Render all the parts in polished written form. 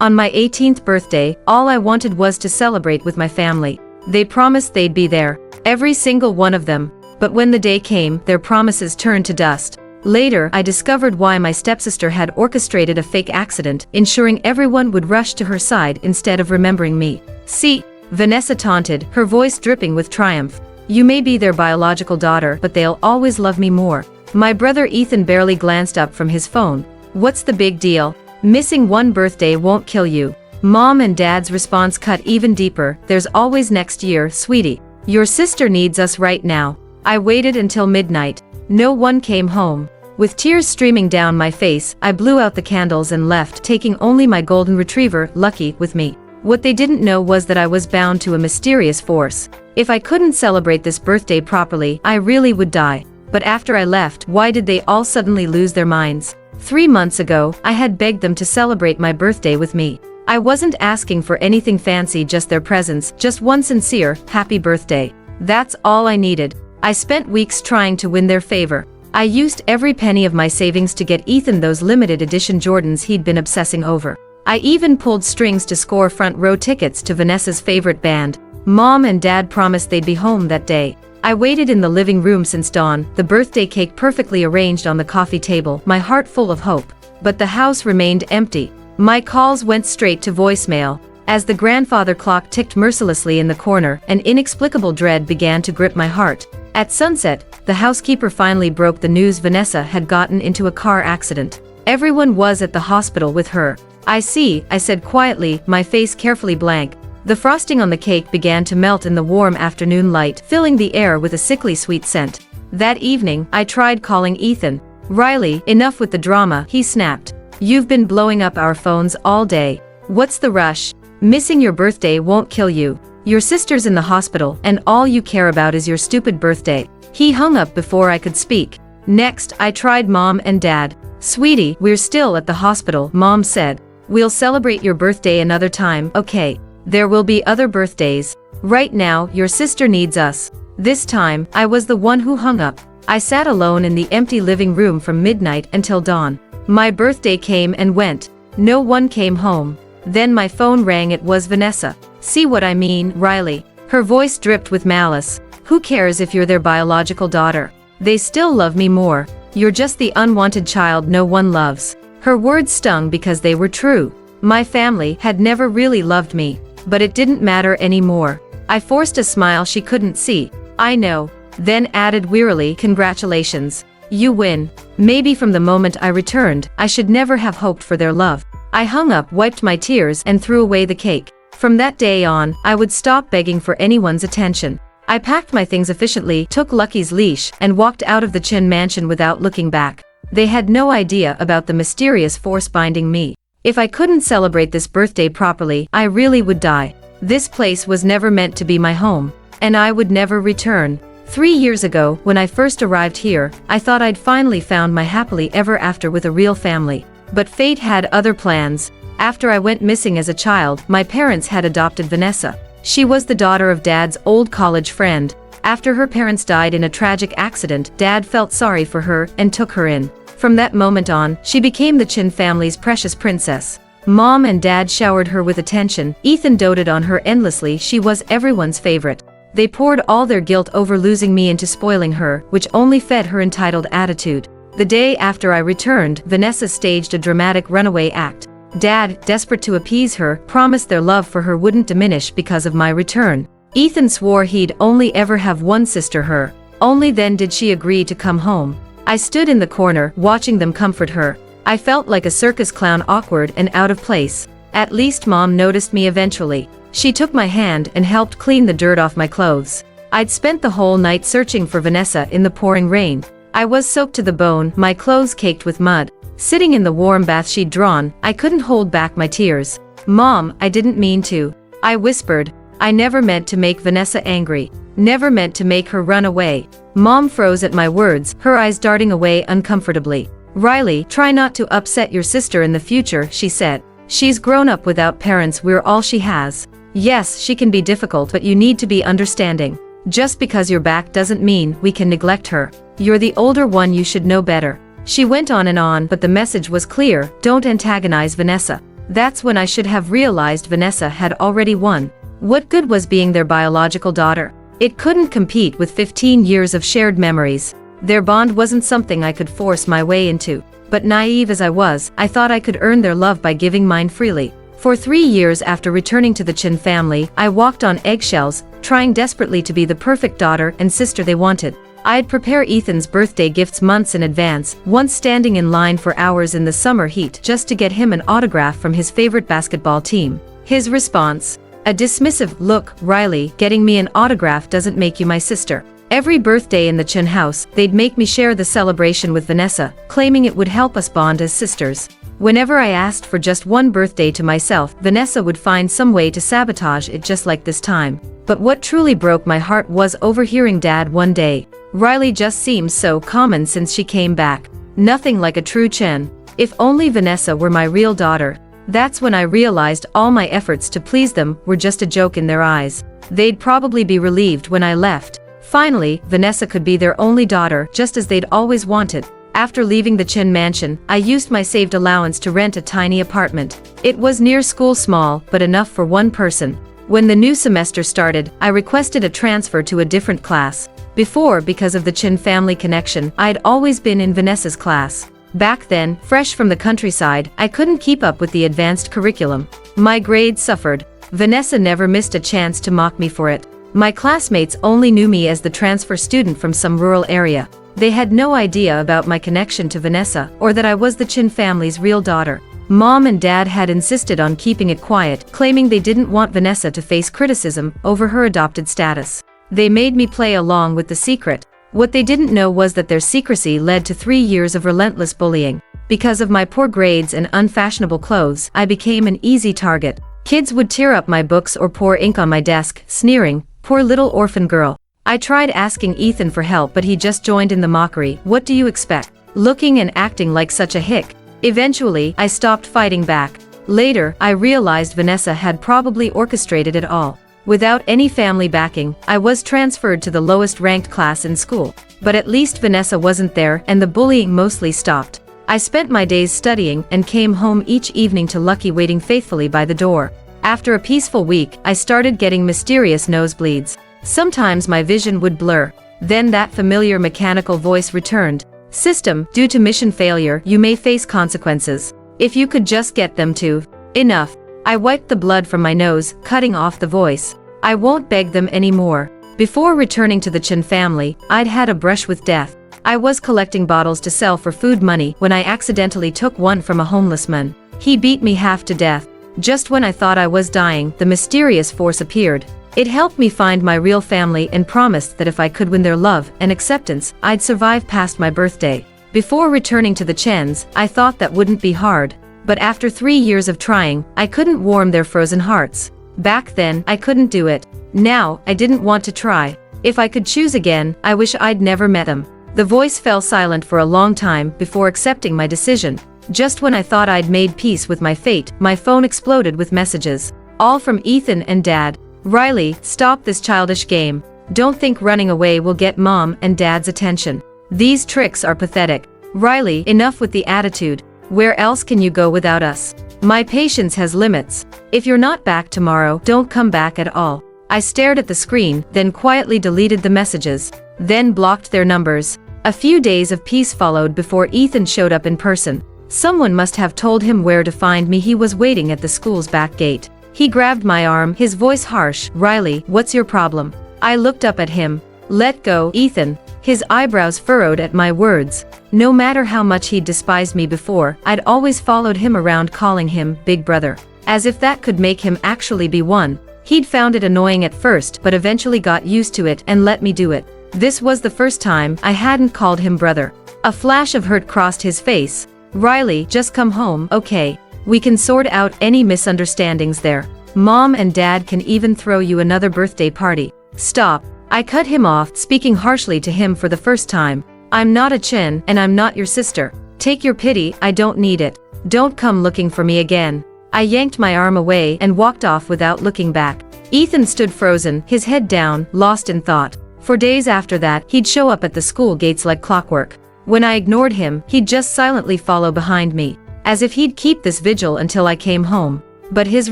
On my 18th birthday, all I wanted was to celebrate with my family. They promised they'd be there, every single one of them. But when the day came, their promises turned to dust. Later, I discovered why my stepsister had orchestrated a fake accident, ensuring everyone would rush to her side instead of remembering me. See, Vanessa taunted, her voice dripping with triumph. You may be their biological daughter, but they'll always love me more. My brother Ethan barely glanced up from his phone. What's the big deal? Missing one birthday won't kill you. Mom and Dad's response cut even deeper. There's always next year, sweetie. Your sister needs us right now. I waited until midnight. No one came home. With tears streaming down my face, I blew out the candles and left, taking only my golden retriever, Lucky, with me. What they didn't know was that I was bound to a mysterious force. If I couldn't celebrate this birthday properly, I really would die. But after I left, why did they all suddenly lose their minds? 3 months ago, I had begged them to celebrate my birthday with me. I wasn't asking for anything fancy, just their presence, just one sincere, happy birthday. That's all I needed. I spent weeks trying to win their favor. I used every penny of my savings to get Ethan those limited edition Jordans he'd been obsessing over. I even pulled strings to score front row tickets to Vanessa's favorite band. Mom and Dad promised they'd be home that day. I waited in the living room since dawn, the birthday cake perfectly arranged on the coffee table, my heart full of hope. But the house remained empty. My calls went straight to voicemail. As the grandfather clock ticked mercilessly in the corner, an inexplicable dread began to grip my heart. At sunset, the housekeeper finally broke the news Vanessa had gotten into a car accident. Everyone was at the hospital with her. I see, I said quietly, my face carefully blank. The frosting on the cake began to melt in the warm afternoon light, filling the air with a sickly sweet scent. That evening, I tried calling Ethan. Riley, enough with the drama, he snapped. You've been blowing up our phones all day. What's the rush? Missing your birthday won't kill you. Your sister's in the hospital, and all you care about is your stupid birthday. He hung up before I could speak. Next, I tried Mom and Dad. Sweetie, we're still at the hospital, Mom said. We'll celebrate your birthday another time, okay? There will be other birthdays. Right now, your sister needs us. This time, I was the one who hung up. I sat alone in the empty living room from midnight until dawn. My birthday came and went. No one came home. Then my phone rang. It was Vanessa. See what I mean, Riley? Her voice dripped with malice. Who cares if you're their biological daughter? They still love me more. You're just the unwanted child no one loves. Her words stung because they were true. My family had never really loved me. But it didn't matter anymore. I forced a smile she couldn't see. I know. Then added wearily, congratulations. You win. Maybe from the moment I returned, I should never have hoped for their love. I hung up, wiped my tears, and threw away the cake. From that day on, I would stop begging for anyone's attention. I packed my things efficiently, took Lucky's leash, and walked out of the Chin mansion without looking back. They had no idea about the mysterious force binding me. If I couldn't celebrate this birthday properly, I really would die. This place was never meant to be my home, and I would never return. 3 years ago, when I first arrived here, I thought I'd finally found my happily ever after with a real family. But fate had other plans. After I went missing as a child, my parents had adopted Vanessa. She was the daughter of Dad's old college friend. After her parents died in a tragic accident, Dad felt sorry for her and took her in. From that moment on, she became the Chin family's precious princess. Mom and Dad showered her with attention. Ethan doted on her endlessly. She was everyone's favorite. They poured all their guilt over losing me into spoiling her, which only fed her entitled attitude. The day after I returned, Vanessa staged a dramatic runaway act. Dad, desperate to appease her, promised their love for her wouldn't diminish because of my return. Ethan swore he'd only ever have one sister, her. Only then did she agree to come home. I stood in the corner, watching them comfort her. I felt like a circus clown, awkward and out of place. At least Mom noticed me eventually. She took my hand and helped clean the dirt off my clothes. I'd spent the whole night searching for Vanessa in the pouring rain. I was soaked to the bone, my clothes caked with mud. Sitting in the warm bath she'd drawn, I couldn't hold back my tears. Mom, I didn't mean to. I whispered. I never meant to make Vanessa angry. Never meant to make her run away. Mom froze at my words, her eyes darting away uncomfortably. Riley, try not to upset your sister in the future, she said. She's grown up without parents, we're all she has. Yes, she can be difficult, but you need to be understanding. Just because you're back doesn't mean we can neglect her. You're the older one, you should know better. She went on and on, but the message was clear: don't antagonize Vanessa. That's when I should have realized Vanessa had already won. What good was being their biological daughter? It couldn't compete with 15 years of shared memories. Their bond wasn't something I could force my way into. But naive as I was, I thought I could earn their love by giving mine freely. For 3 years after returning to the Chin family, I walked on eggshells, trying desperately to be the perfect daughter and sister they wanted. I'd prepare Ethan's birthday gifts months in advance, once standing in line for hours in the summer heat just to get him an autograph from his favorite basketball team. His response? A dismissive, "Look, Riley, getting me an autograph doesn't make you my sister." Every birthday in the Chin house, they'd make me share the celebration with Vanessa, claiming it would help us bond as sisters. Whenever I asked for just one birthday to myself, Vanessa would find some way to sabotage it, just like this time. But what truly broke my heart was overhearing Dad one day. "Riley just seems so common since she came back. Nothing like a true Chin. If only Vanessa were my real daughter." That's when I realized all my efforts to please them were just a joke in their eyes. They'd probably be relieved when I left. Finally, Vanessa could be their only daughter, just as they'd always wanted. After leaving the Chin mansion, I used my saved allowance to rent a tiny apartment. It was near school, small, but enough for one person. When the new semester started, I requested a transfer to a different class. Before, because of the Chin family connection, I'd always been in Vanessa's class. Back then, fresh from the countryside, I couldn't keep up with the advanced curriculum. My grades suffered. Vanessa never missed a chance to mock me for it. My classmates only knew me as the transfer student from some rural area. They had no idea about my connection to Vanessa, or that I was the Chin family's real daughter. Mom and Dad had insisted on keeping it quiet, claiming they didn't want Vanessa to face criticism over her adopted status. They made me play along with the secret. What they didn't know was that their secrecy led to 3 years of relentless bullying. Because of my poor grades and unfashionable clothes, I became an easy target. Kids would tear up my books or pour ink on my desk, sneering, "Poor little orphan girl." I tried asking Ethan for help, but he just joined in the mockery. "What do you expect? Looking and acting like such a hick." Eventually, I stopped fighting back. Later, I realized Vanessa had probably orchestrated it all. Without any family backing, I was transferred to the lowest ranked class in school. But at least Vanessa wasn't there, and the bullying mostly stopped. I spent my days studying and came home each evening to Lucky waiting faithfully by the door. After a peaceful week, I started getting mysterious nosebleeds. Sometimes my vision would blur. Then that familiar mechanical voice returned. "System, due to mission failure, you may face consequences. If you could just get them to..." Enough. I wiped the blood from my nose, cutting off the voice. I won't beg them anymore. Before returning to the Chin family, I'd had a brush with death. I was collecting bottles to sell for food money when I accidentally took one from a homeless man. He beat me half to death. Just when I thought I was dying, the mysterious force appeared. It helped me find my real family and promised that if I could win their love and acceptance, I'd survive past my birthday. Before returning to the Chins, I thought that wouldn't be hard. But after 3 years of trying, I couldn't warm their frozen hearts. Back then, I couldn't do it. Now, I didn't want to try. If I could choose again, I wish I'd never met him. The voice fell silent for a long time before accepting my decision. Just when I thought I'd made peace with my fate, my phone exploded with messages. All from Ethan and Dad. "Riley, stop this childish game. Don't think running away will get Mom and Dad's attention. These tricks are pathetic. Riley, enough with the attitude. Where else can you go without us? My patience has limits. If you're not back tomorrow, don't come back at all." I stared at the screen, then quietly deleted the messages, then blocked their numbers. A few days of peace followed before Ethan showed up in person. Someone must have told him where to find me. He was waiting at the school's back gate. He grabbed my arm, his voice harsh. "Riley, what's your problem?" I looked up at him. "Let go, Ethan." His eyebrows furrowed at my words. No matter how much he'd despised me before, I'd always followed him around calling him Big Brother. As if that could make him actually be one. He'd found it annoying at first, but eventually got used to it and let me do it. This was the first time I hadn't called him brother. A flash of hurt crossed his face. "Riley, just come home, okay? We can sort out any misunderstandings there. Mom and Dad can even throw you another birthday party." "Stop." I cut him off, speaking harshly to him for the first time. "I'm not a Chin, and I'm not your sister. Take your pity, I don't need it. Don't come looking for me again." I yanked my arm away and walked off without looking back. Ethan stood frozen, his head down, lost in thought. For days after that, he'd show up at the school gates like clockwork. When I ignored him, he'd just silently follow behind me. as if he'd keep this vigil until I came home. But his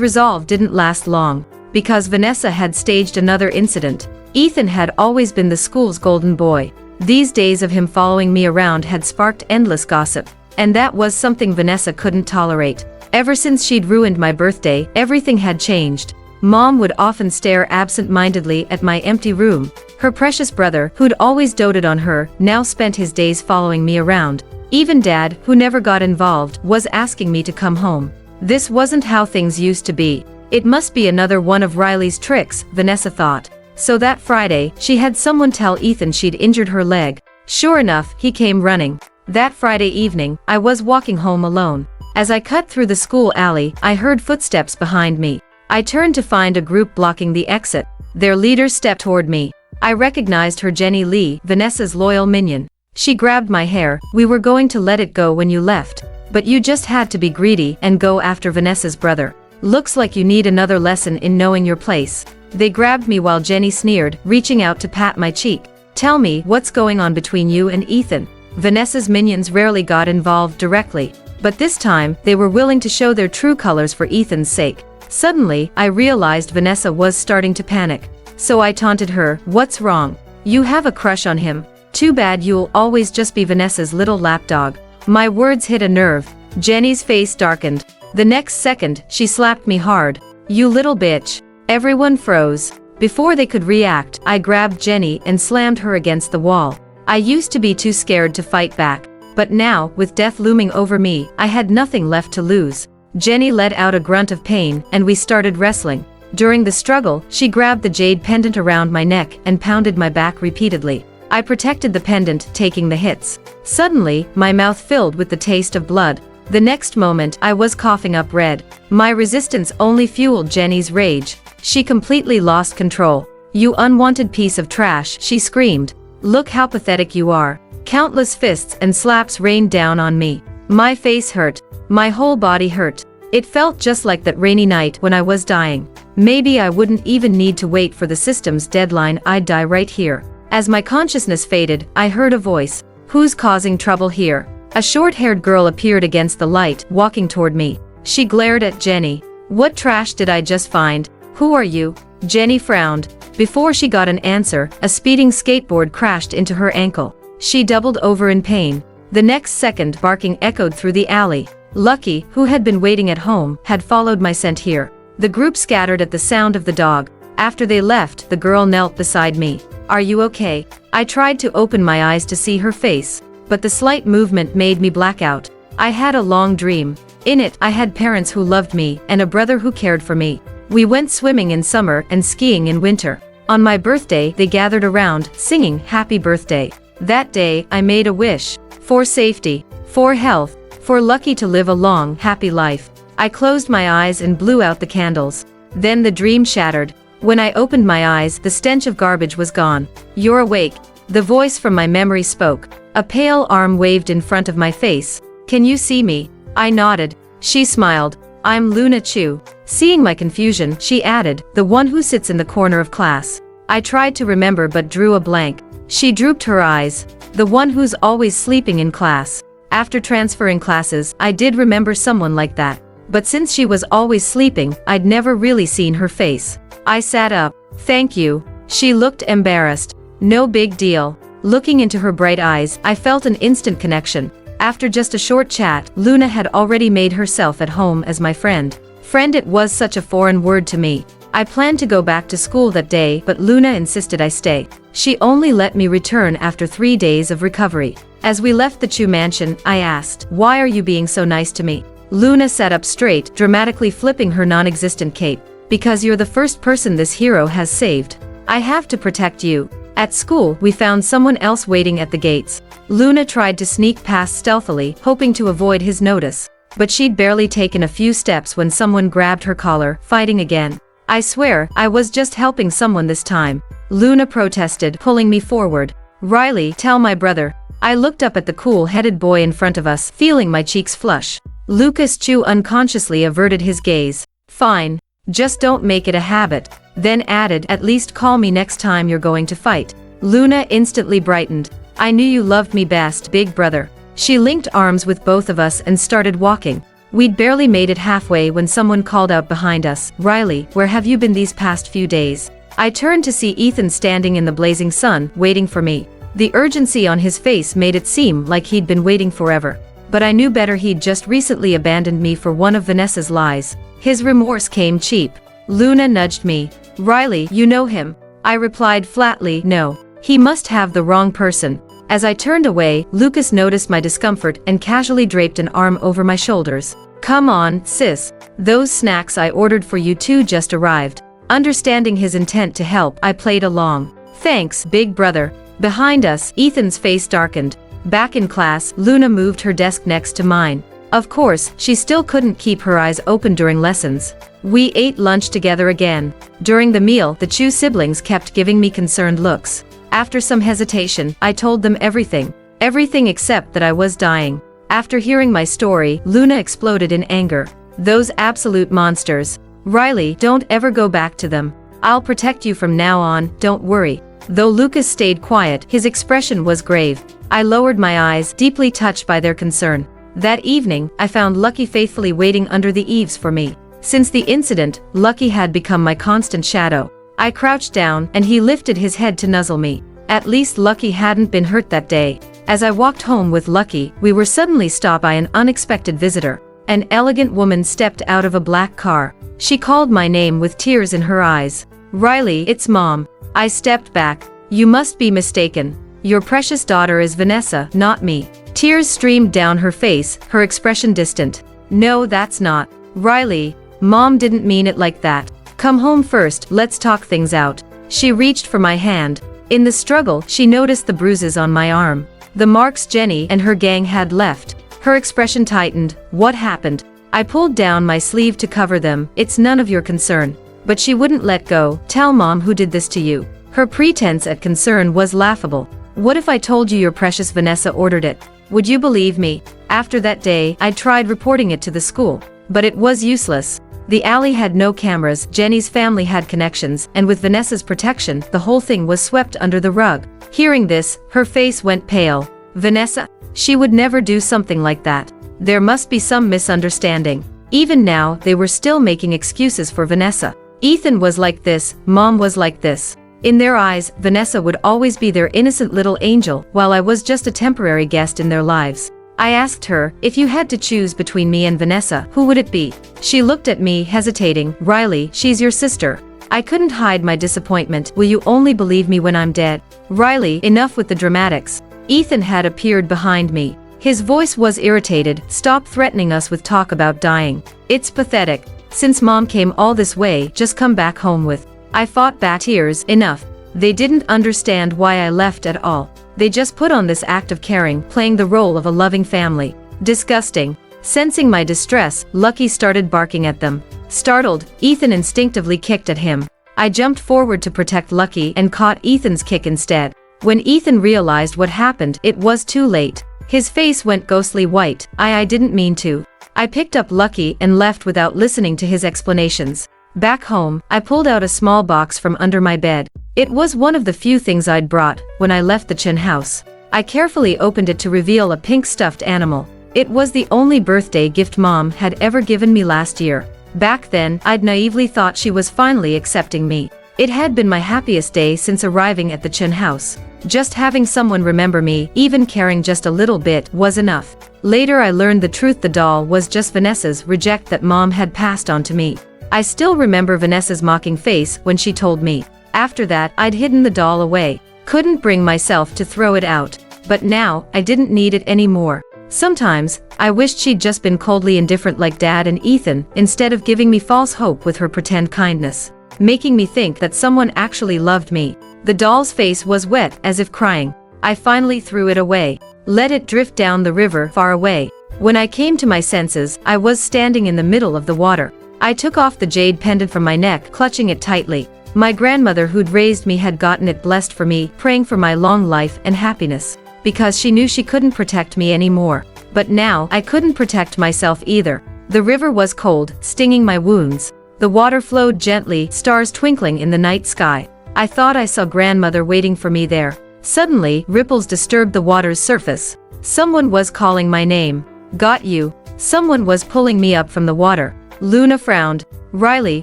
resolve didn't last long, because Vanessa had staged another incident. Ethan had always been the school's golden boy. These days of him following me around had sparked endless gossip, and that was something Vanessa couldn't tolerate. Ever since she'd ruined my birthday, everything had changed. Mom would often stare absent-mindedly at my empty room. Her precious brother, who'd always doted on her, now spent his days following me around. Even Dad, who never got involved, was asking me to come home. This wasn't how things used to be. It must be another one of Riley's tricks, Vanessa thought. So that Friday, she had someone tell Ethan she'd injured her leg. Sure enough, he came running. That Friday evening, I was walking home alone. As I cut through the school alley, I heard footsteps behind me. I turned to find a group blocking the exit. Their leader stepped toward me. I recognized her, Jenny Lee, Vanessa's loyal minion. She grabbed my hair. We were going to let it go when you left, but you just had to be greedy and go after Vanessa's brother. Looks like you need another lesson in knowing your place. They grabbed me while Jenny sneered, reaching out to pat my cheek. Tell me, what's going on between you and Ethan? Vanessa's minions rarely got involved directly, but this time, they were willing to show their true colors for Ethan's sake. Suddenly, I realized Vanessa was starting to panic. So I taunted her, what's wrong? You have a crush on him. Too bad you'll always just be Vanessa's little lapdog. My words hit a nerve. Jenny's face darkened. The next second, she slapped me hard. You little bitch. Everyone froze. Before they could react, I grabbed Jenny and slammed her against the wall. I used to be too scared to fight back. But now, with death looming over me, I had nothing left to lose. Jenny let out a grunt of pain, and we started wrestling. During the struggle, she grabbed the jade pendant around my neck and pounded my back repeatedly. I protected the pendant, taking the hits. Suddenly, my mouth filled with the taste of blood. The next moment, I was coughing up red. My resistance only fueled Jenny's rage. She completely lost control. You unwanted piece of trash, she screamed. Look how pathetic you are. Countless fists and slaps rained down on me. My face hurt. My whole body hurt. It felt just like that rainy night when I was dying. Maybe I wouldn't even need to wait for the system's deadline, I'd die right here. As my consciousness faded, I heard a voice. Who's causing trouble here? A short-haired girl appeared against the light, walking toward me. She glared at Jenny. What trash did I just find? Who are you? Jenny frowned. Before she got an answer, a speeding skateboard crashed into her ankle. She doubled over in pain. The next second, barking echoed through the alley. Lucky, who had been waiting at home, had followed my scent here. The group scattered at the sound of the dog. After they left, the girl knelt beside me. Are you okay? I tried to open my eyes to see her face, but the slight movement made me black out. I had a long dream. In it, I had parents who loved me and a brother who cared for me. We went swimming in summer and skiing in winter. On my birthday, they gathered around, singing happy birthday. That day, I made a wish. For safety. For health. For Lucky to live a long, happy life. I closed my eyes and blew out the candles. Then the dream shattered. When I opened my eyes, the stench of garbage was gone. You're awake. The voice from my memory spoke. A pale arm waved in front of my face. Can you see me? I nodded. She smiled. I'm Luna Chu. Seeing my confusion, she added, the one who sits in the corner of class. I tried to remember but drew a blank. She drooped her eyes. The one who's always sleeping in class. After transferring classes, I did remember someone like that. But since she was always sleeping, I'd never really seen her face. I sat up. Thank you. She looked embarrassed. No big deal. Looking into her bright eyes, I felt an instant connection. After just a short chat, Luna had already made herself at home as my friend. Friend, it was such a foreign word to me. I planned to go back to school that day, but Luna insisted I stay. She only let me return after 3 days of recovery. As we left the Chu mansion, I asked, why are you being so nice to me? Luna sat up straight, dramatically flipping her non-existent cape. Because you're the first person this hero has saved. I have to protect you. At school, we found someone else waiting at the gates. Luna tried to sneak past stealthily, hoping to avoid his notice. But she'd barely taken a few steps when someone grabbed her collar, fighting again. I swear, I was just helping someone this time. Luna protested, pulling me forward. Riley, tell my brother. I looked up at the cool-headed boy in front of us, feeling my cheeks flush. Lucas Chu unconsciously averted his gaze. Fine. Just don't make it a habit. Then added, at least call me next time you're going to fight. Luna instantly brightened. I knew you loved me best, big brother. She linked arms with both of us and started walking. We'd barely made it halfway when someone called out behind us, "Riley, where have you been these past few days?" I turned to see Ethan standing in the blazing sun, waiting for me. The urgency on his face made it seem like he'd been waiting forever. But I knew better. He'd just recently abandoned me for one of Vanessa's lies. His remorse came cheap. Luna nudged me. "Riley, you know him?" I replied flatly, "No. He must have the wrong person." As I turned away, Lucas noticed my discomfort and casually draped an arm over my shoulders. "Come on, sis. Those snacks I ordered for you two just arrived." Understanding his intent to help, I played along. "Thanks, big brother." Behind us, Ethan's face darkened. Back in class, Luna moved her desk next to mine. Of course, she still couldn't keep her eyes open during lessons. We ate lunch together again. During the meal, the Chu siblings kept giving me concerned looks. After some hesitation, I told them everything. Everything except that I was dying. After hearing my story, Luna exploded in anger. "Those absolute monsters. Riley, don't ever go back to them. I'll protect you from now on, don't worry." Though Lucas stayed quiet, his expression was grave. I lowered my eyes, deeply touched by their concern. That evening, I found Lucky faithfully waiting under the eaves for me. Since the incident, Lucky had become my constant shadow. I crouched down, and he lifted his head to nuzzle me. At least Lucky hadn't been hurt that day. As I walked home with Lucky, we were suddenly stopped by an unexpected visitor. An elegant woman stepped out of a black car. She called my name with tears in her eyes. "Riley, it's Mom." I stepped back. "You must be mistaken. Your precious daughter is Vanessa, not me." Tears streamed down her face, her expression distant. "No, that's not. Riley, Mom didn't mean it like that. Come home first, let's talk things out." She reached for my hand. In the struggle, she noticed the bruises on my arm. The marks Jenny and her gang had left. Her expression tightened. "What happened?" I pulled down my sleeve to cover them. "It's none of your concern." But she wouldn't let go. "Tell Mom who did this to you." Her pretense at concern was laughable. "What if I told you your precious Vanessa ordered it? Would you believe me?" After that day, I tried reporting it to the school. But it was useless. The alley had no cameras, Jenny's family had connections, and with Vanessa's protection, the whole thing was swept under the rug. Hearing this, her face went pale. Vanessa? She would never do something like that. There must be some misunderstanding. Even now, they were still making excuses for Vanessa. Ethan was like this, Mom was like this. In their eyes, Vanessa would always be their innocent little angel, while I was just a temporary guest in their lives. I asked her, "If you had to choose between me and Vanessa, who would it be?" She looked at me, hesitating. "Riley, she's your sister." I couldn't hide my disappointment. "Will you only believe me when I'm dead?" "Riley, enough with the dramatics." Ethan had appeared behind me. His voice was irritated. "Stop threatening us with talk about dying. It's pathetic. Since Mom came all this way, just come back home with." I fought back tears. "Enough." They didn't understand why I left at all. They just put on this act of caring, playing the role of a loving family. Disgusting. Sensing my distress, Lucky started barking at them. Startled, Ethan instinctively kicked at him. I jumped forward to protect Lucky and caught Ethan's kick instead. When Ethan realized what happened, it was too late. His face went ghostly white. I didn't mean to. I picked up Lucky and left without listening to his explanations. Back home, I pulled out a small box from under my bed. It was one of the few things I'd brought when I left the Chen house. I carefully opened it to reveal a pink stuffed animal. It was the only birthday gift Mom had ever given me last year. Back then, I'd naively thought she was finally accepting me. It had been my happiest day since arriving at the Chen house. Just having someone remember me, even caring just a little bit, was enough. Later I learned the truth. The doll was just Vanessa's reject that Mom had passed on to me. I still remember Vanessa's mocking face when she told me. After that, I'd hidden the doll away. Couldn't bring myself to throw it out. But now, I didn't need it anymore. Sometimes, I wished she'd just been coldly indifferent like Dad and Ethan, instead of giving me false hope with her pretend kindness. Making me think that someone actually loved me. The doll's face was wet, as if crying. I finally threw it away. Let it drift down the river, far away. When I came to my senses, I was standing in the middle of the water. I took off the jade pendant from my neck, clutching it tightly. My grandmother who'd raised me had gotten it blessed for me, praying for my long life and happiness. Because she knew she couldn't protect me anymore. But now, I couldn't protect myself either. The river was cold, stinging my wounds. The water flowed gently, stars twinkling in the night sky. I thought I saw grandmother waiting for me there. Suddenly, ripples disturbed the water's surface. Someone was calling my name. Got you. Someone was pulling me up from the water. Luna frowned. Riley,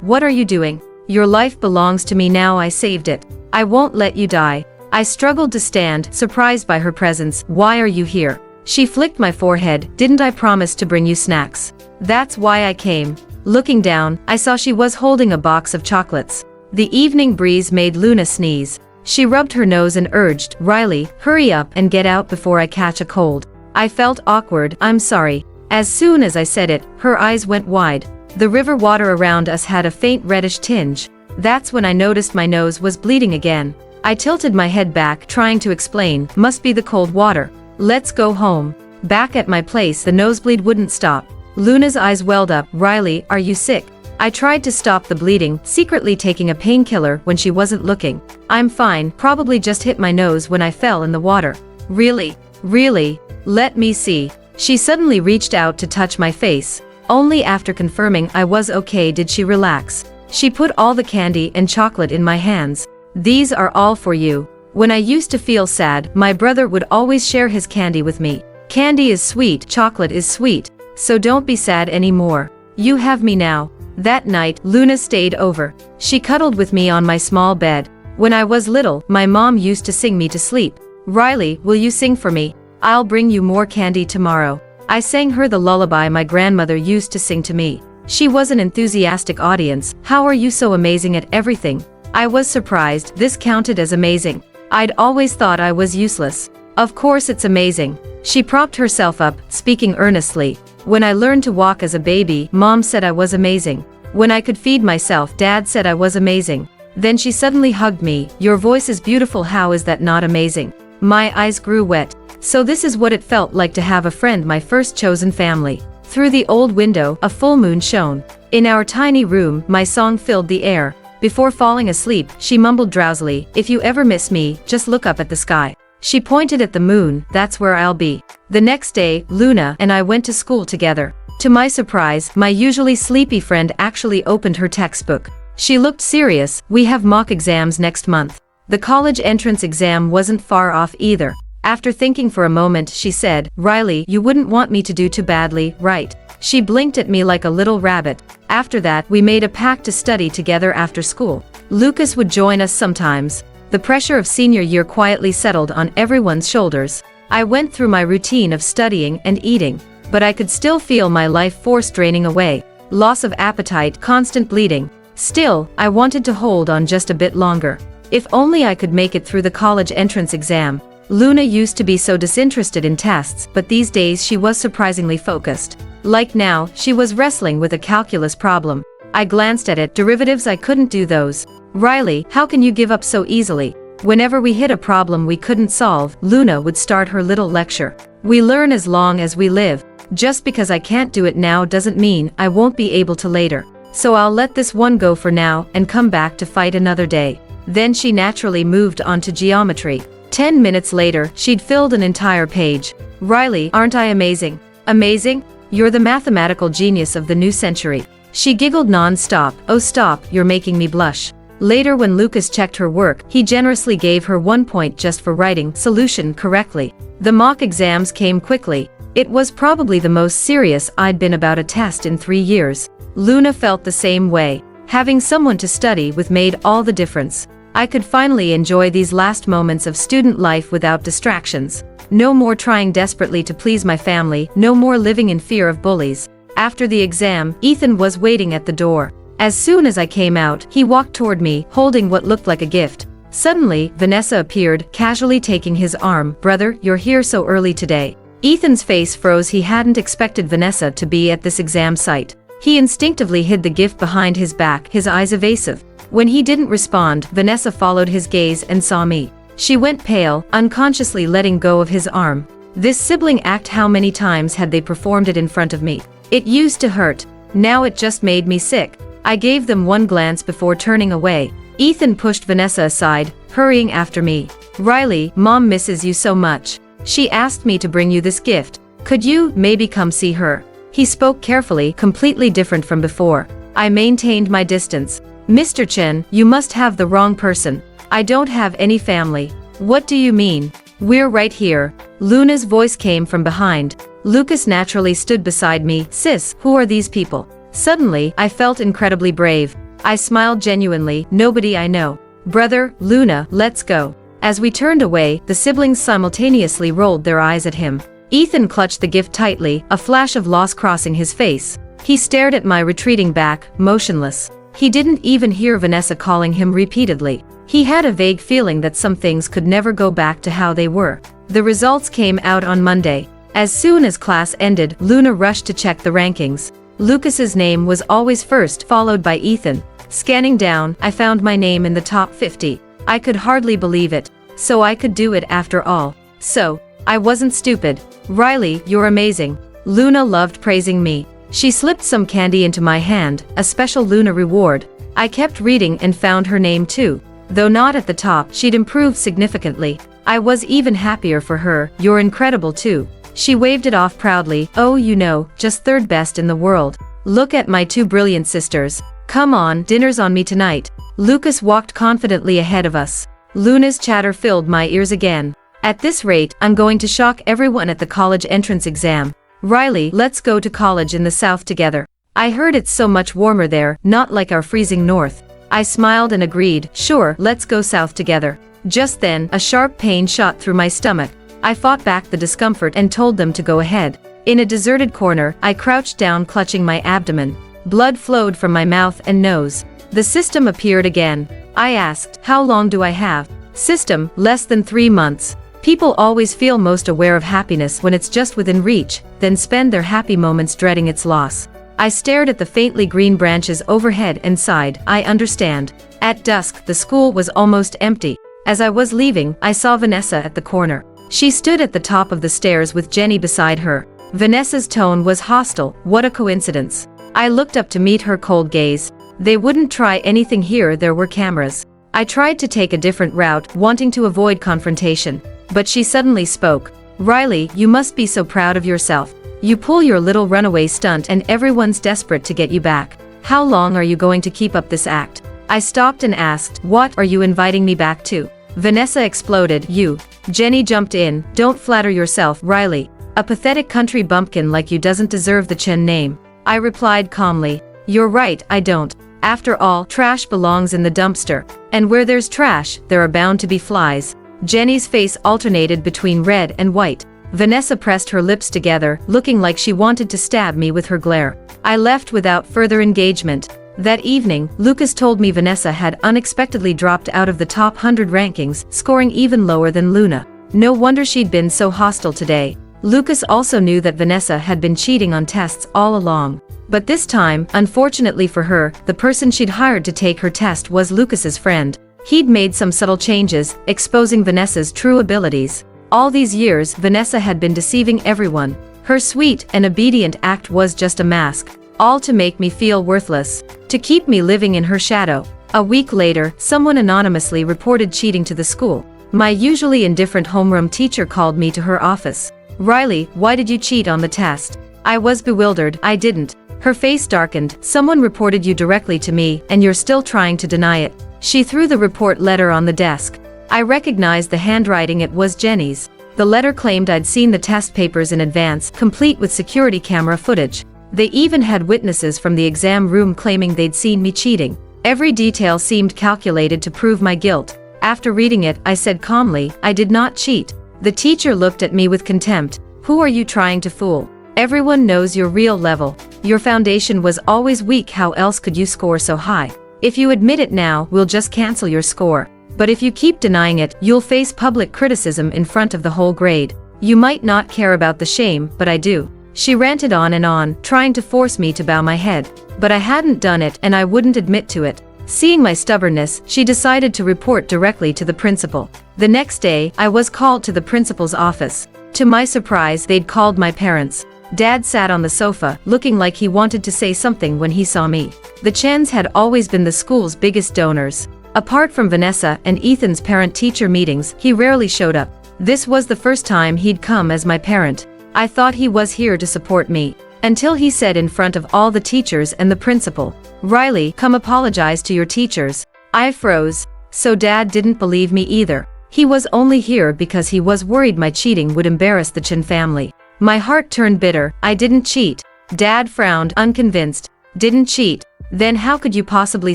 what are you doing? Your life belongs to me now. I saved it. I won't let you die. I struggled to stand, surprised by her presence. Why are you here? She flicked my forehead. Didn't I promise to bring you snacks? That's why I came. Looking down, I saw she was holding a box of chocolates. The evening breeze made Luna sneeze. She rubbed her nose and urged, Riley, hurry up and get out before I catch a cold. I felt awkward. I'm sorry. As soon as I said it, her eyes went wide. The river water around us had a faint reddish tinge. That's when I noticed my nose was bleeding again. I tilted my head back, trying to explain, must be the cold water. Let's go home. Back at my place, the nosebleed wouldn't stop. Luna's eyes welled up. Riley, are you sick? I tried to stop the bleeding, secretly taking a painkiller when she wasn't looking. I'm fine, probably just hit my nose when I fell in the water. Really? Really? Let me see. She suddenly reached out to touch my face. Only after confirming I was okay did she relax. She put all the candy and chocolate in my hands. These are all for you. When I used to feel sad, my brother would always share his candy with me. Candy is sweet, chocolate is sweet. So don't be sad anymore. You have me now. That night, Luna stayed over. She cuddled with me on my small bed. When I was little, my mom used to sing me to sleep. Riley, will you sing for me? I'll bring you more candy tomorrow. I sang her the lullaby my grandmother used to sing to me. She was an enthusiastic audience. How are you so amazing at everything? I was surprised. This counted as amazing. I'd always thought I was useless. Of course it's amazing. She propped herself up, speaking earnestly. When I learned to walk as a baby, Mom said I was amazing. When I could feed myself, Dad said I was amazing. Then she suddenly hugged me. Your voice is beautiful. How is that not amazing? My eyes grew wet. So this is what it felt like to have a friend, my first chosen family. Through the old window, a full moon shone. In our tiny room, my song filled the air. Before falling asleep, she mumbled drowsily, if you ever miss me, just look up at the sky. She pointed at the moon. That's where I'll be. The next day, Luna and I went to school together. To my surprise, my usually sleepy friend actually opened her textbook. She looked serious. We have mock exams next month. The college entrance exam wasn't far off either. After thinking for a moment, she said, Riley, you wouldn't want me to do too badly, right? She blinked at me like a little rabbit. After that, we made a pact to study together after school. Lucas would join us sometimes. The pressure of senior year quietly settled on everyone's shoulders. I went through my routine of studying and eating, but I could still feel my life force draining away. Loss of appetite, constant bleeding. Still, I wanted to hold on just a bit longer. If only I could make it through the college entrance exam. Luna used to be so disinterested in tests, but these days she was surprisingly focused. Like now, she was wrestling with a calculus problem. I glanced at it. Derivatives, I couldn't do those. Riley, how can you give up so easily? Whenever we hit a problem we couldn't solve, Luna would start her little lecture. We learn as long as we live. Just because I can't do it now doesn't mean I won't be able to later. So I'll let this one go for now and come back to fight another day. Then she naturally moved on to geometry. 10 minutes later, she'd filled an entire page. Riley, aren't I amazing? Amazing? You're the mathematical genius of the new century. She giggled non-stop. Oh stop, you're making me blush. Later when Lucas checked her work, he generously gave her 1 point just for writing solution correctly. The mock exams came quickly. It was probably the most serious I'd been about a test in 3 years. Luna felt the same way. Having someone to study with made all the difference. I could finally enjoy these last moments of student life without distractions. No more trying desperately to please my family, no more living in fear of bullies. After the exam, Ethan was waiting at the door. As soon as I came out, he walked toward me, holding what looked like a gift. Suddenly, Vanessa appeared, casually taking his arm. Brother, you're here so early today. Ethan's face froze. He hadn't expected Vanessa to be at this exam site. He instinctively hid the gift behind his back, his eyes evasive. When he didn't respond, Vanessa followed his gaze and saw me. She went pale, unconsciously letting go of his arm. This sibling act, how many times had they performed it in front of me? It used to hurt. Now it just made me sick. I gave them one glance before turning away. Ethan pushed Vanessa aside, hurrying after me. Riley, Mom misses you so much. She asked me to bring you this gift. Could you maybe come see her? He spoke carefully, completely different from before. I maintained my distance. Mr. Chen, you must have the wrong person. I don't have any family. What do you mean? We're right here. Luna's voice came from behind. Lucas naturally stood beside me. Sis, who are these people? Suddenly, I felt incredibly brave. I smiled genuinely. Nobody I know. Brother, Luna, let's go. As we turned away, the siblings simultaneously rolled their eyes at him. Ethan clutched the gift tightly, a flash of loss crossing his face. He stared at my retreating back, motionless. He didn't even hear Vanessa calling him repeatedly. He had a vague feeling that some things could never go back to how they were. The results came out on Monday. As soon as class ended, Luna rushed to check the rankings. Lucas's name was always first, followed by Ethan. Scanning down, I found my name in the top 50. I could hardly believe it. So I could do it after all. So, I wasn't stupid. Riley, you're amazing. Luna loved praising me. She slipped some candy into my hand, a special Luna reward. I kept reading and found her name too. Though not at the top, she'd improved significantly. I was even happier for her. You're incredible too. She waved it off proudly. Oh, you know, just third best in the world. Look at my two brilliant sisters. Come on, dinner's on me tonight. Lucas walked confidently ahead of us. Luna's chatter filled my ears again. At this rate, I'm going to shock everyone at the college entrance exam. Riley, let's go to college in the south together. I heard it's so much warmer there, not like our freezing north. I smiled and agreed. Sure, let's go south together. Just then, a sharp pain shot through my stomach. I fought back the discomfort and told them to go ahead. In a deserted corner, I crouched down clutching my abdomen. Blood flowed from my mouth and nose. The system appeared again. I asked, how long do I have? System, less than 3 months. People always feel most aware of happiness when it's just within reach, then spend their happy moments dreading its loss. I stared at the faintly green branches overhead and sighed. I understand. At dusk, the school was almost empty. As I was leaving, I saw Vanessa at the corner. She stood at the top of the stairs with Jenny beside her. Vanessa's tone was hostile. What a coincidence. I looked up to meet her cold gaze. They wouldn't try anything here, there were cameras. I tried to take a different route, wanting to avoid confrontation. But she suddenly spoke. Riley, you must be so proud of yourself. You pull your little runaway stunt and everyone's desperate to get you back. How long are you going to keep up this act? I stopped and asked, what are you inviting me back to? Vanessa exploded. You. Jenny jumped in. Don't flatter yourself, Riley. A pathetic country bumpkin like you doesn't deserve the Chen name. I replied calmly. You're right, I don't. After all, trash belongs in the dumpster. And where there's trash, there are bound to be flies. Jenny's face alternated between red and white. Vanessa pressed her lips together, looking like she wanted to stab me with her glare. I left without further engagement. That evening, Lucas told me Vanessa had unexpectedly dropped out of the top 100 rankings, scoring even lower than Luna. No wonder she'd been so hostile today. Lucas also knew that Vanessa had been cheating on tests all along. But this time, unfortunately for her, the person she'd hired to take her test was Lucas's friend. He'd made some subtle changes, exposing Vanessa's true abilities. All these years, Vanessa had been deceiving everyone. Her sweet and obedient act was just a mask, all to make me feel worthless, to keep me living in her shadow. A week later, someone anonymously reported cheating to the school. My usually indifferent homeroom teacher called me to her office. Riley, why did you cheat on the test? I was bewildered. I didn't. Her face darkened. Someone reported you directly to me, and you're still trying to deny it. She threw the report letter on the desk. I recognized the handwriting. It was Jenny's. The letter claimed I'd seen the test papers in advance, complete with security camera footage. They even had witnesses from the exam room claiming they'd seen me cheating. Every detail seemed calculated to prove my guilt. After reading it, I said calmly, I did not cheat. The teacher looked at me with contempt. Who are you trying to fool? Everyone knows your real level. Your foundation was always weak. How else could you score so high? If you admit it now, we'll just cancel your score. But if you keep denying it, you'll face public criticism in front of the whole grade. You might not care about the shame, but I do. She ranted on and on, trying to force me to bow my head. But I hadn't done it, and I wouldn't admit to it. Seeing my stubbornness, she decided to report directly to the principal. The next day, I was called to the principal's office. To my surprise, they'd called my parents. Dad sat on the sofa, looking like he wanted to say something when he saw me. The Chens had always been the school's biggest donors. Apart from Vanessa and Ethan's parent-teacher meetings, he rarely showed up. This was the first time he'd come as my parent. I thought he was here to support me. Until he said in front of all the teachers and the principal, Riley, come apologize to your teachers. I froze. So Dad didn't believe me either. He was only here because he was worried my cheating would embarrass the Chin family. My heart turned bitter. I didn't cheat. Dad frowned, unconvinced. Didn't cheat? Then how could you possibly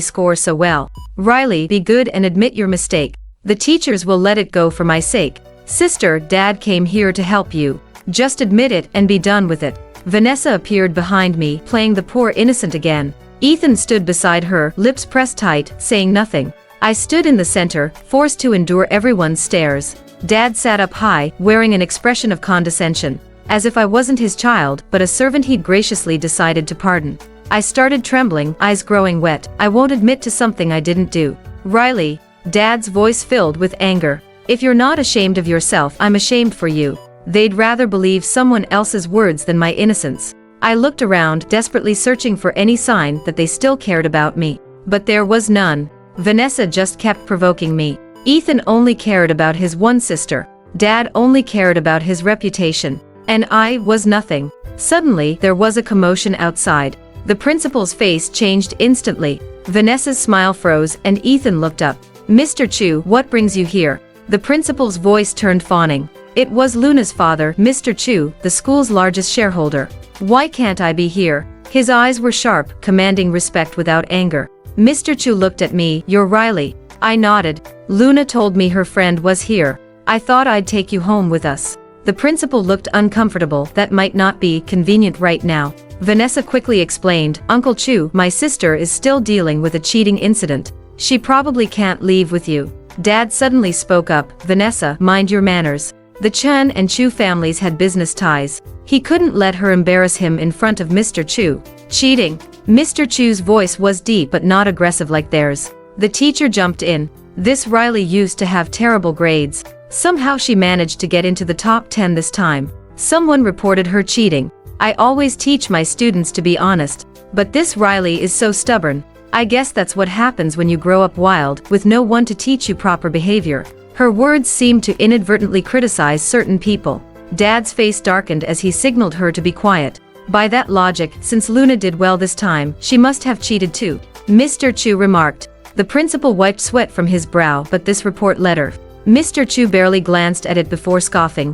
score so well? Riley, be good and admit your mistake. The teachers will let it go for my sake. Sister, Dad came here to help you. Just admit it and be done with it. Vanessa appeared behind me, playing the poor innocent again. Ethan stood beside her, lips pressed tight, saying nothing. I stood in the center, forced to endure everyone's stares. Dad sat up high, wearing an expression of condescension, as if I wasn't his child, but a servant he'd graciously decided to pardon. I started trembling, eyes growing wet. I won't admit to something I didn't do. Riley, Dad's voice filled with anger. If you're not ashamed of yourself, I'm ashamed for you. They'd rather believe someone else's words than my innocence. I looked around, desperately searching for any sign that they still cared about me. But there was none. Vanessa just kept provoking me. Ethan only cared about his one sister. Dad only cared about his reputation. And I was nothing. Suddenly, there was a commotion outside. The principal's face changed instantly. Vanessa's smile froze and Ethan looked up. Mr. Chu, what brings you here? The principal's voice turned fawning. It was Luna's father, Mr. Chu, the school's largest shareholder. Why can't I be here? His eyes were sharp, commanding respect without anger. Mr. Chu looked at me. You're Riley. I nodded. Luna told me her friend was here. I thought I'd take you home with us. The principal looked uncomfortable. That might not be convenient right now. Vanessa quickly explained, Uncle Chu, my sister is still dealing with a cheating incident. She probably can't leave with you. Dad suddenly spoke up, Vanessa, mind your manners. The Chen and Chu families had business ties. He couldn't let her embarrass him in front of Mr. Chu. Cheating. Mr. Chu's voice was deep but not aggressive like theirs. The teacher jumped in. This Riley used to have terrible grades. Somehow she managed to get into the top 10 this time. Someone reported her cheating. I always teach my students to be honest. But this Riley is so stubborn. I guess that's what happens when you grow up wild, with no one to teach you proper behavior. Her words seemed to inadvertently criticize certain people. Dad's face darkened as he signaled her to be quiet. By that logic, since Luna did well this time, she must have cheated too. Mr. Chu remarked. The principal wiped sweat from his brow, but this report letter. Mr. Chu barely glanced at it before scoffing.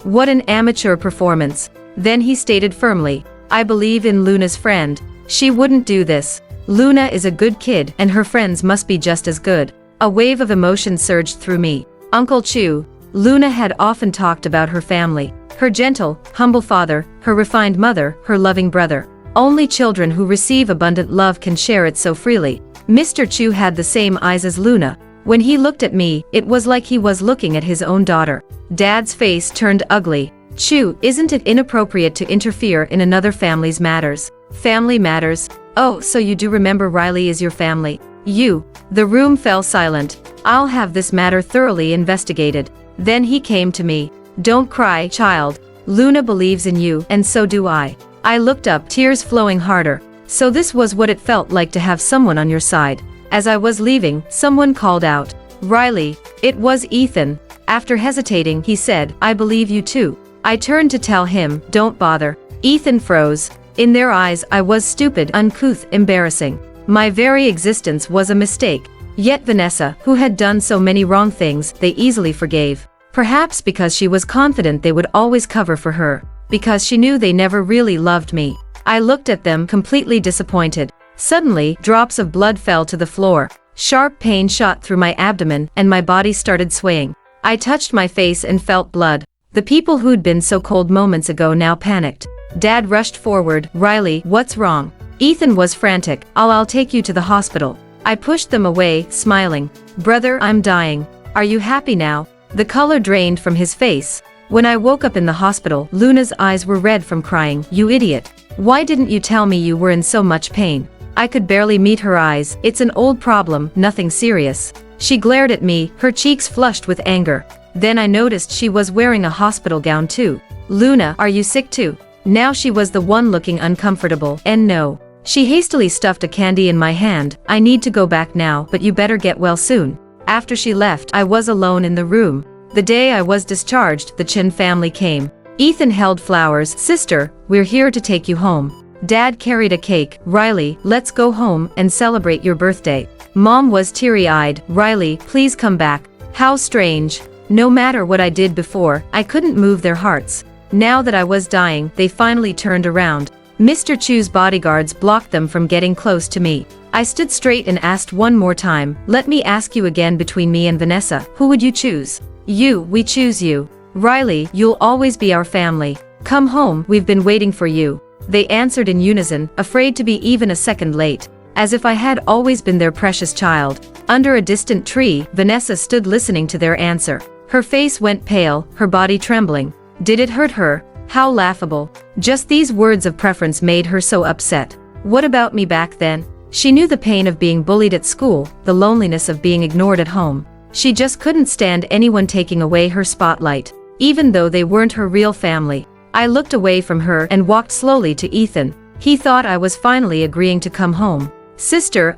What an amateur performance. Then he stated firmly, I believe in Luna's friend. She wouldn't do this. Luna is a good kid, and her friends must be just as good. A wave of emotion surged through me. Uncle Chu. Luna had often talked about her family. Her gentle, humble father, her refined mother, her loving brother. Only children who receive abundant love can share it so freely. Mr. Chu had the same eyes as Luna. When he looked at me, it was like he was looking at his own daughter. Dad's face turned ugly. Chu, isn't it inappropriate to interfere in another family's matters? Family matters? Oh, so you do remember Riley is your family. You. The room fell silent. I'll have this matter thoroughly investigated. Then he came to me. Don't cry, child. Luna believes in you, and so do I. I looked up, tears flowing harder. So this was what it felt like to have someone on your side. As I was leaving, someone called out, Riley. It was Ethan. After hesitating, he said, I believe you too. I turned to tell him, don't bother. Ethan froze. In their eyes, I was stupid, uncouth, embarrassing. My very existence was a mistake. Yet Vanessa, who had done so many wrong things, they easily forgave. Perhaps because she was confident they would always cover for her. Because she knew they never really loved me. I looked at them, completely disappointed. Suddenly, drops of blood fell to the floor. Sharp pain shot through my abdomen, and my body started swaying. I touched my face and felt blood. The people who'd been so cold moments ago now panicked. Dad rushed forward. Riley, what's wrong? Ethan was frantic. I'll take you to the hospital. I pushed them away, smiling. Brother, I'm dying. Are you happy now? The color drained from his face. When I woke up in the hospital, Luna's eyes were red from crying. You idiot. Why didn't you tell me you were in so much pain? I could barely meet her eyes. It's an old problem, nothing serious. She glared at me, her cheeks flushed with anger. Then I noticed she was wearing a hospital gown too. Luna, are you sick too? Now she was the one looking uncomfortable, and no. She hastily stuffed a candy in my hand. I need to go back now, but you better get well soon. After she left, I was alone in the room. The day I was discharged, the Chin family came. Ethan held flowers. Sister, we're here to take you home. Dad carried a cake. Riley, let's go home and celebrate your birthday. Mom was teary-eyed. Riley, please come back. How strange. No matter what I did before, I couldn't move their hearts. Now that I was dying, they finally turned around. Mr. Chu's bodyguards blocked them from getting close to me. I stood straight and asked one more time, let me ask you again, between me and Vanessa, who would you choose? You, we choose you. Riley, you'll always be our family. Come home, we've been waiting for you. They answered in unison, afraid to be even a second late. As if I had always been their precious child. Under a distant tree, Vanessa stood listening to their answer. Her face went pale, her body trembling. Did it hurt her? How laughable. Just these words of preference made her so upset. What about me back then? She knew the pain of being bullied at school, the loneliness of being ignored at home. She just couldn't stand anyone taking away her spotlight, even though they weren't her real family. I looked away from her and walked slowly to Ethan. He thought I was finally agreeing to come home. Sister,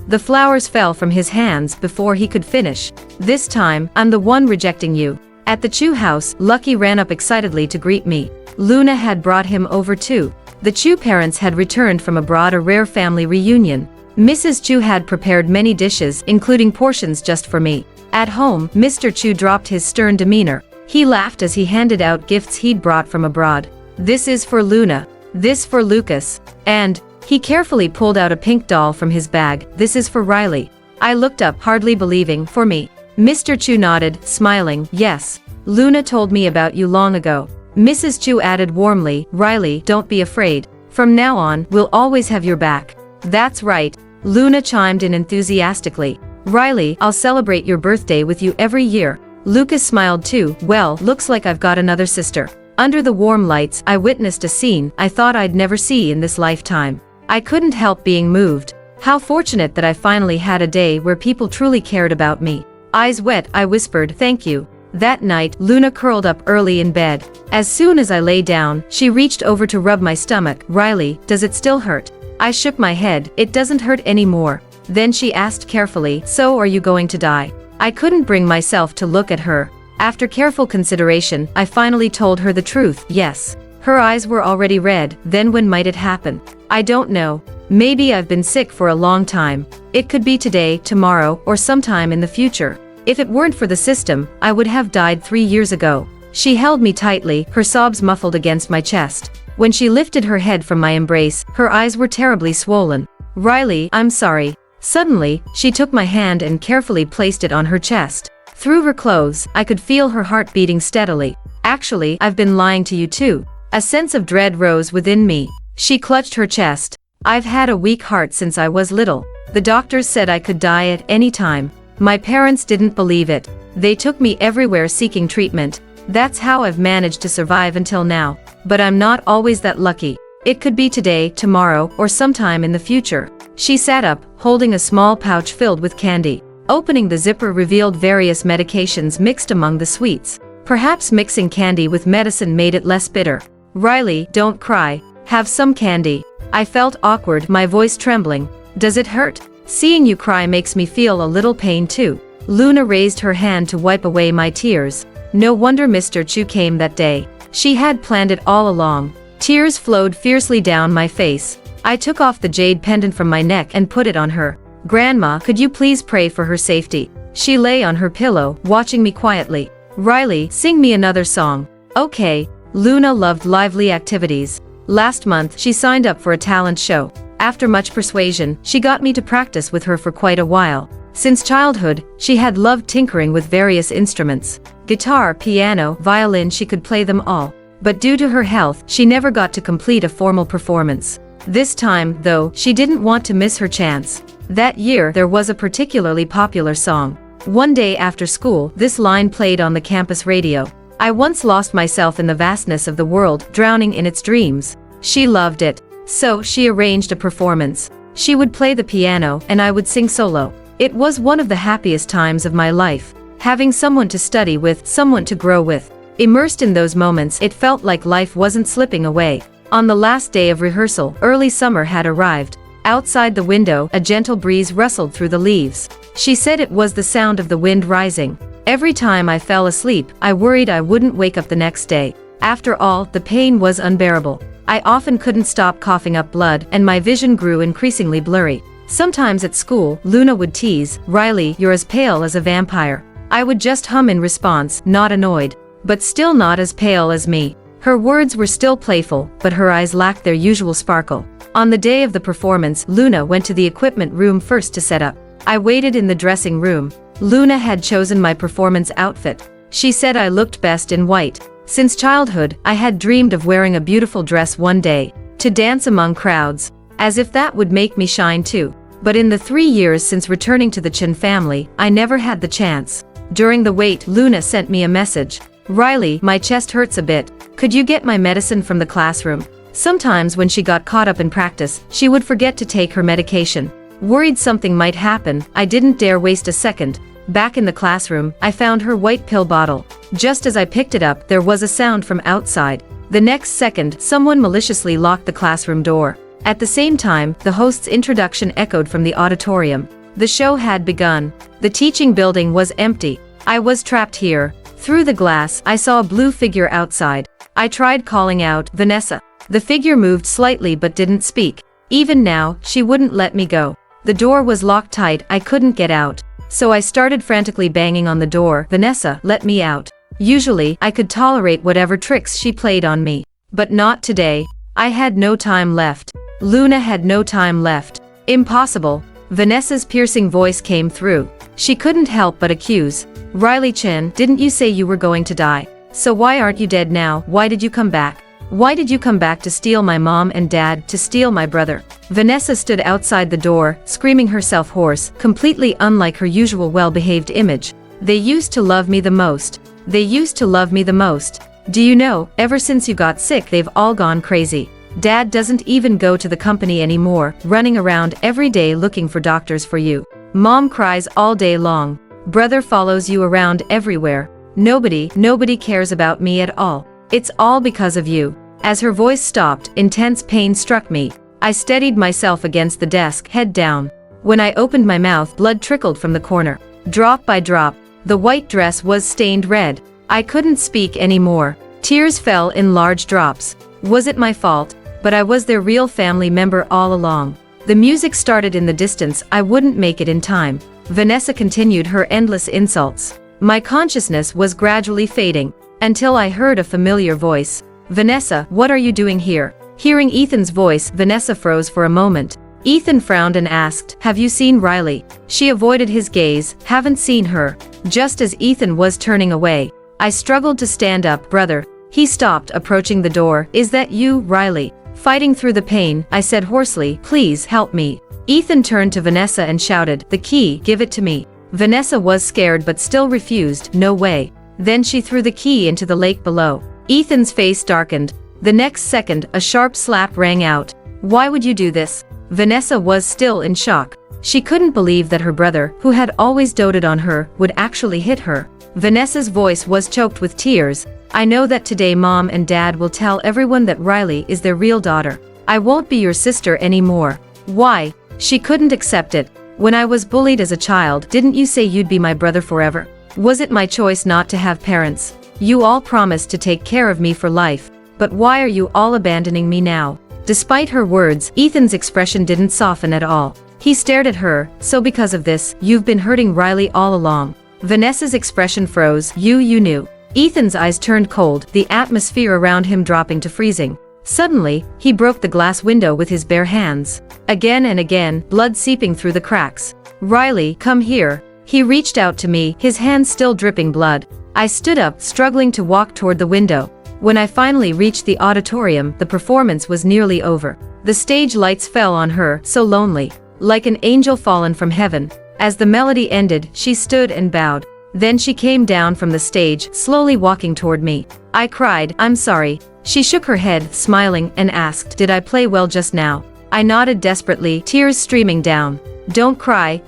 the flowers fell from his hands before he could finish. This time, I'm the one rejecting you. At the Chu house, Lucky ran up excitedly to greet me. Luna had brought him over too. The Chu parents had returned from abroad, a rare family reunion. Mrs. Chu had prepared many dishes, including portions just for me. At home, Mr. Chu dropped his stern demeanor. He laughed as he handed out gifts he'd brought from abroad. This is for Luna. This for Lucas. And he carefully pulled out a pink doll from his bag. This is for Riley. I looked up, hardly believing. For me. Mr. Chu nodded, smiling. Yes. Luna told me about you long ago. Mrs. Chu added warmly, Riley, don't be afraid. From now on, we'll always have your back. That's right. Luna chimed in enthusiastically. Riley, I'll celebrate your birthday with you every year. Lucas smiled too. Well, looks like I've got another sister. Under the warm lights, I witnessed a scene I thought I'd never see in this lifetime. I couldn't help being moved. How fortunate that I finally had a day where people truly cared about me. Eyes wet, I whispered, thank you. That night, Luna curled up early in bed. As soon as I lay down, she reached over to rub my stomach. Riley, does it still hurt? I shook my head. It doesn't hurt anymore. Then she asked carefully, so are you going to die? I couldn't bring myself to look at her. After careful consideration, I finally told her the truth. Yes. Her eyes were already red. Then when might it happen? I don't know. Maybe I've been sick for a long time. It could be today, tomorrow, or sometime in the future. If it weren't for the system, I would have died 3 years ago. She held me tightly, her sobs muffled against my chest. When she lifted her head from my embrace, her eyes were terribly swollen. Riley, I'm sorry. Suddenly, she took my hand and carefully placed it on her chest. Through her clothes, I could feel her heart beating steadily. Actually, I've been lying to you too. A sense of dread rose within me. She clutched her chest. I've had a weak heart since I was little. The doctors said I could die at any time. My parents didn't believe it. They took me everywhere seeking treatment. That's how I've managed to survive until now. But I'm not always that lucky. It could be today, tomorrow, or sometime in the future. She sat up, holding a small pouch filled with candy. Opening the zipper revealed various medications mixed among the sweets. Perhaps mixing candy with medicine made it less bitter. Riley, don't cry. Have some candy. I felt awkward, my voice trembling. Does it hurt? Seeing you cry makes me feel a little pain too. Luna raised her hand to wipe away my tears. No wonder Mr. Chu came that day. She had planned it all along. Tears flowed fiercely down my face. I took off the jade pendant from my neck and put it on her. Grandma, could you please pray for her safety? She lay on her pillow, watching me quietly. Riley, sing me another song. Okay. Luna loved lively activities. Last month, she signed up for a talent show. After much persuasion, she got me to practice with her for quite a while. Since childhood, she had loved tinkering with various instruments. Guitar, piano, violin, she could play them all. But due to her health, she never got to complete a formal performance. This time, though, she didn't want to miss her chance. That year, there was a particularly popular song. One day after school, this line played on the campus radio. I once lost myself in the vastness of the world, drowning in its dreams. She loved it. So, she arranged a performance. She would play the piano, and I would sing solo. It was one of the happiest times of my life. Having someone to study with, someone to grow with. Immersed in those moments, it felt like life wasn't slipping away. On the last day of rehearsal, early summer had arrived. Outside the window, a gentle breeze rustled through the leaves. She said it was the sound of the wind rising. Every time I fell asleep, I worried I wouldn't wake up the next day. After all, the pain was unbearable. I often couldn't stop coughing up blood, and my vision grew increasingly blurry. Sometimes at school, Luna would tease, Riley, you're as pale as a vampire. I would just hum in response, not annoyed, but still not as pale as me. Her words were still playful, but her eyes lacked their usual sparkle. On the day of the performance, Luna went to the equipment room first to set up. I waited in the dressing room. Luna had chosen my performance outfit. She said I looked best in white. Since childhood, I had dreamed of wearing a beautiful dress one day, to dance among crowds, as if that would make me shine too. But in the 3 years since returning to the Chen family, I never had the chance. During the wait, Luna sent me a message. Riley, my chest hurts a bit. Could you get my medicine from the classroom? Sometimes when she got caught up in practice, she would forget to take her medication. Worried something might happen, I didn't dare waste a second. Back in the classroom, I found her white pill bottle. Just as I picked it up, there was a sound from outside. The next second, someone maliciously locked the classroom door. At the same time, the host's introduction echoed from the auditorium. The show had begun. The teaching building was empty. I was trapped here. Through the glass, I saw a blue figure outside. I tried calling out, "Vanessa." The figure moved slightly but didn't speak. Even now, she wouldn't let me go. The door was locked tight, I couldn't get out. So I started frantically banging on the door. "Vanessa, let me out." Usually, I could tolerate whatever tricks she played on me. But not today. I had no time left. Luna had no time left. Impossible. Vanessa's piercing voice came through. She couldn't help but accuse. "Riley Chen, didn't you say you were going to die? So why aren't you dead now? Why did you come back? Why did you come back to steal my mom and dad, to steal my brother?" Vanessa stood outside the door, screaming herself hoarse, completely unlike her usual well-behaved image. "They used to love me the most. They used to love me the most. Do you know, ever since you got sick they've all gone crazy. Dad doesn't even go to the company anymore, running around every day looking for doctors for you. Mom cries all day long. Brother follows you around everywhere. Nobody cares about me at all. It's all because of you." As her voice stopped, intense pain struck me. I steadied myself against the desk, head down. When I opened my mouth, blood trickled from the corner. Drop by drop, the white dress was stained red. I couldn't speak anymore. Tears fell in large drops. Was it my fault? But I was their real family member all along. The music started in the distance, I wouldn't make it in time. Vanessa continued her endless insults. My consciousness was gradually fading, until I heard a familiar voice. "Vanessa, what are you doing here?" Hearing Ethan's voice, Vanessa froze for a moment. Ethan frowned and asked, "Have you seen Riley?" She avoided his gaze. "Haven't seen her." Just as Ethan was turning away, I struggled to stand up. "Brother." He stopped, approaching the door. "Is that you, Riley?" Fighting through the pain, I said hoarsely, "Please help me." Ethan turned to Vanessa and shouted, "The key, give it to me." Vanessa was scared but still refused. "No way." Then she threw the key into the lake below. Ethan's face darkened. The next second, a sharp slap rang out. "Why would you do this?" Vanessa was still in shock. She couldn't believe that her brother, who had always doted on her, would actually hit her. Vanessa's voice was choked with tears. "I know that today Mom and Dad will tell everyone that Riley is their real daughter. I won't be your sister anymore." "Why?" She couldn't accept it. "When I was bullied as a child, didn't you say you'd be my brother forever? Was it my choice not to have parents? You all promised to take care of me for life. But why are you all abandoning me now?" Despite her words, Ethan's expression didn't soften at all. He stared at her. "So because of this, you've been hurting Riley all along." Vanessa's expression froze. You knew." Ethan's eyes turned cold, the atmosphere around him dropping to freezing. Suddenly, he broke the glass window with his bare hands. Again and again, blood seeping through the cracks. "Riley, come here." He reached out to me, his hands still dripping blood. I stood up, struggling to walk toward the window. When I finally reached the auditorium, the performance was nearly over. The stage lights fell on her, so lonely, like an angel fallen from heaven. As the melody ended, she stood and bowed. Then she came down from the stage, slowly walking toward me. I cried, "I'm sorry." She shook her head, smiling, and asked, "Did I play well just now?" I nodded desperately, tears streaming down. Don't cry."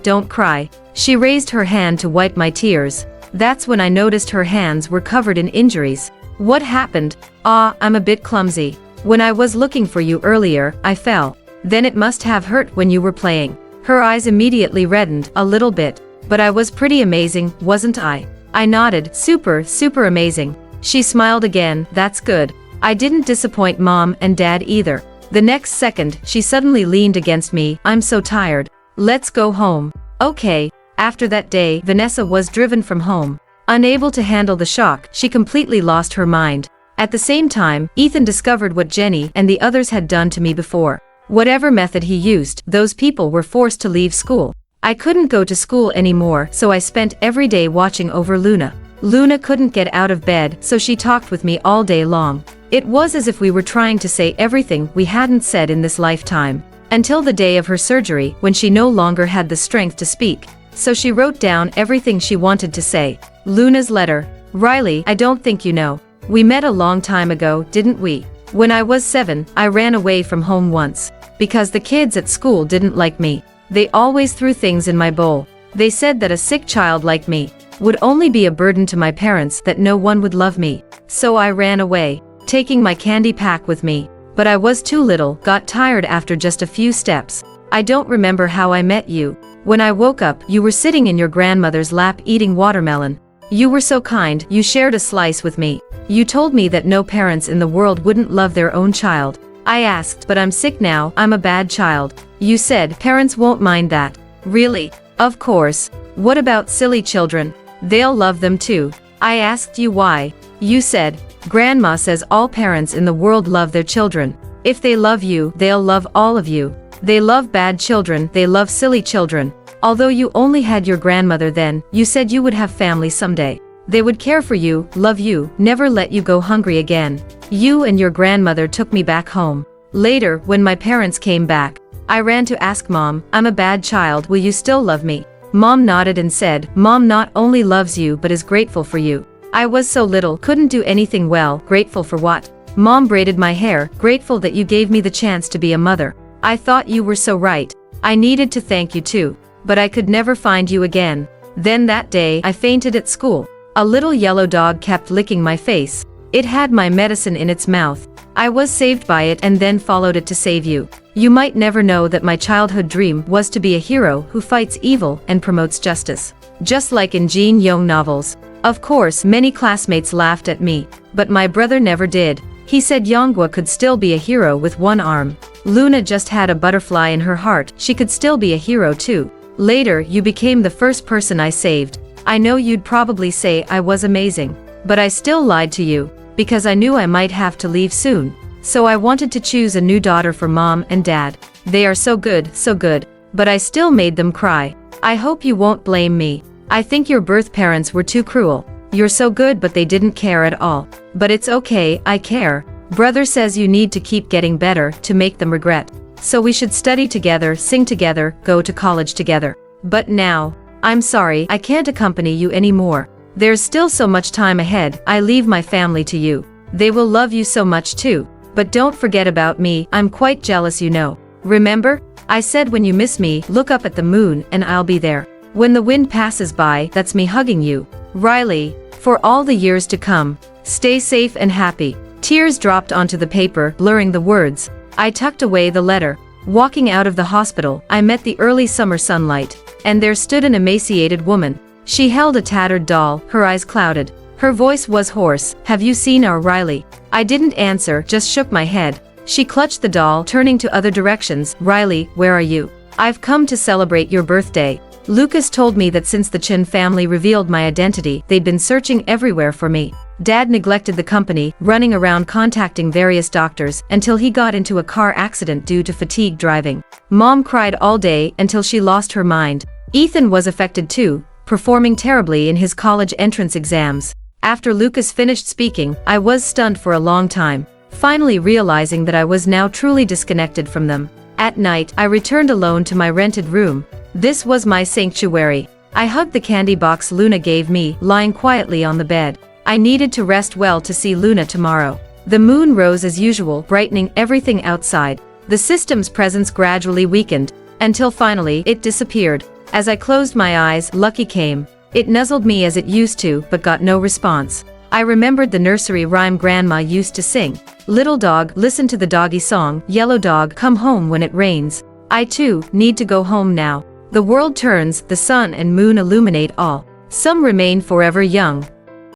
She raised her hand to wipe my tears. That's when I noticed her hands were covered in injuries. "What happened?" I'm a bit clumsy. When I was looking for you earlier, I fell. Then it must have hurt when you were playing." Her eyes immediately reddened, a little bit. "But I was pretty amazing, wasn't I?" I nodded, super amazing." She smiled again. "That's good. I didn't disappoint Mom and Dad either." The next second, she suddenly leaned against me. "I'm so tired. Let's go home." "Okay." After that day, Vanessa was driven from home. Unable to handle the shock, she completely lost her mind. At the same time, Ethan discovered what Jenny and the others had done to me before. Whatever method he used, those people were forced to leave school. I couldn't go to school anymore, so I spent every day watching over Luna. Luna couldn't get out of bed, so she talked with me all day long. It was as if we were trying to say everything we hadn't said in this lifetime. Until the day of her surgery, when she no longer had the strength to speak. So she wrote down everything she wanted to say. Luna's letter. Riley, I don't think you know. We met a long time ago, didn't we? When I was 7, I ran away from home once. Because the kids at school didn't like me. They always threw things in my bowl. They said that a sick child like me would only be a burden to my parents, that no one would love me. So I ran away, taking my candy pack with me. But I was too little, got tired after just a few steps. I don't remember how I met you. When I woke up, you were sitting in your grandmother's lap eating watermelon. You were so kind, you shared a slice with me. You told me that no parents in the world wouldn't love their own child. I asked, but I'm sick now, I'm a bad child. You said, parents won't mind that. Really? Of course. What about silly children? They'll love them too. I asked you why. You said, Grandma says all parents in the world love their children. If they love you, they'll love all of you. They love bad children, they love silly children. Although you only had your grandmother then, you said you would have family someday. They would care for you, love you, never let you go hungry again. You and your grandmother took me back home. Later, when my parents came back, I ran to ask Mom, I'm a bad child, will you still love me? Mom nodded and said, Mom not only loves you but is grateful for you. I was so little, couldn't do anything well, grateful for what? Mom braided my hair, grateful that you gave me the chance to be a mother. I thought you were so right. I needed to thank you too. But I could never find you again. Then that day, I fainted at school. A little yellow dog kept licking my face. It had my medicine in its mouth. I was saved by it and then followed it to save you. You might never know that my childhood dream was to be a hero who fights evil and promotes justice. Just like in Jean Yong novels. Of course, many classmates laughed at me, but my brother never did. He said Yonghua could still be a hero with one arm. Luna just had a butterfly in her heart, she could still be a hero too. Later, you became the first person I saved. I know you'd probably say I was amazing. But I still lied to you, because I knew I might have to leave soon. So I wanted to choose a new daughter for Mom and Dad. They are so good, but I still made them cry. I hope you won't blame me. I think your birth parents were too cruel. You're so good but they didn't care at all. But it's okay, I care. Brother says you need to keep getting better to make them regret. So we should study together, sing together, go to college together. But now, I'm sorry, I can't accompany you anymore. There's still so much time ahead, I leave my family to you. They will love you so much too. But don't forget about me, I'm quite jealous you know. Remember? I said when you miss me, look up at the moon and I'll be there. When the wind passes by, that's me hugging you. Riley, for all the years to come, stay safe and happy. Tears dropped onto the paper, blurring the words. I tucked away the letter. Walking out of the hospital, I met the early summer sunlight. And there stood an emaciated woman. She held a tattered doll, her eyes clouded. Her voice was hoarse, have you seen our Riley? I didn't answer, just shook my head. She clutched the doll, turning to other directions. Riley, where are you? I've come to celebrate your birthday. Lucas told me that since the Chin family revealed my identity, they'd been searching everywhere for me. Dad neglected the company, running around contacting various doctors, until he got into a car accident due to fatigue driving. Mom cried all day until she lost her mind. Ethan was affected too, performing terribly in his college entrance exams. After Lucas finished speaking, I was stunned for a long time, finally realizing that I was now truly disconnected from them. At night, I returned alone to my rented room. This was my sanctuary. I hugged the candy box Luna gave me, lying quietly on the bed. I needed to rest well to see Luna tomorrow. The moon rose as usual, brightening everything outside. The system's presence gradually weakened, until finally, it disappeared. As I closed my eyes, Lucky came. It nuzzled me as it used to, but got no response. I remembered the nursery rhyme Grandma used to sing. Little dog, listen to the doggy song, yellow dog, come home when it rains. I too, need to go home now. The world turns, the sun and moon illuminate all. Some remain forever young,